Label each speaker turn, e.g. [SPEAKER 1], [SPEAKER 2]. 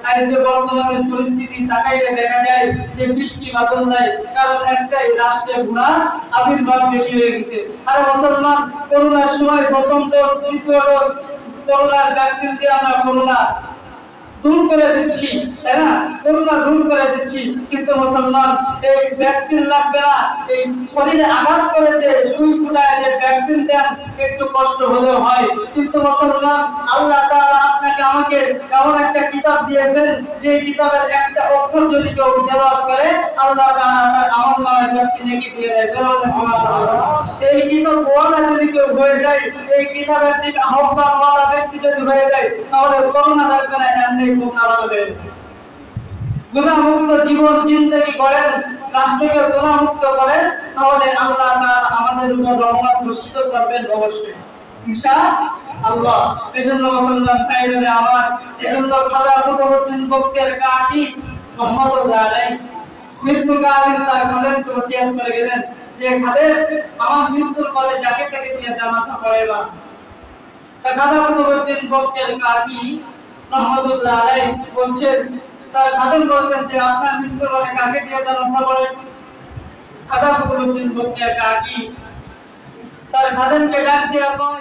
[SPEAKER 1] আজকে বর্তমানের পরিস্থিতি তাকাইলে দেখা যায় যে বৃষ্টি বাদল নাই, কারণ একটাই, রাষ্ট্রে গুনাহ আবির্ভাব বেশি হয়ে গেছে। আরে মুসলমান, করোনার সময় প্রথম ডোজ, দ্বিতীয় ডোজ করোনার ভ্যাকসিন দিয়ে আমরা করোনা দূর করে দিচ্ছি, তাই না? করোনা দূর করে দিচ্ছি, কিন্তু মুসলমান এই ভ্যাকসিন লাগবে না, এই শরীরে আঘাত করে যে সুই ফুটায় যে ভ্যাকসিন দেন একটু কষ্ট হলেও হয়। কিন্তু মুসলমান, আল্লাহ তাআলা আপনাকে আমাকে এমন একটা কিতাব দিয়েছেন যে কিতাবের একটা অক্ষর যদি কেউ তেলাওয়াত করে আল্লাহ তাআলা তার আমলনামায় 10টি নেকি দিয়ে দেয়। সুবহানাল্লাহ। এই কিতাব ওয়ালা যদি কেউ হয়ে যায়, এই কিতাবের দিকে আহ্বান ওয়ালা ব্যক্তি যদি হয়ে যায়, তাহলে করোনা লাগবে না, এমনি করোনা লাগবে। গুনাহমুক্ত জীবন জিন্দেগি করেন, রাষ্ট্রকে গুনাহমুক্ত করেন, তাহলে আল্লাহ তাআলা আমাদের উপর রহমত বর্ষিত করবেন অবশ্যই, ইনশাআল্লাহ। এজন্য মুসলমান ভাইরা আমার, এজন্য খাজা কুতুবউদ্দিন বক্তের কাকি রহমাতুল্লাহ আলাইহি মৃত্যুকালীন তার খাদেমকে ওসিয়ত করে গেলেন যে খাদেম, আমার মৃত্যুর পরে যাকে তাকে দিয়ে জানাজা পড়াইবা। খাজা কুতুবউদ্দিন বক্তের কাকি রহমাতুল্লাহ আলাইহি বলছেন, তার খাদেম বলছেন যে আপনার মৃত্যুর পরে কাকে দিয়ে জানাজা পড়াই? খাজা কুতুবউদ্দিন বক্তের কাকি তার খাদেমকে ডাক দিয়ে কয়,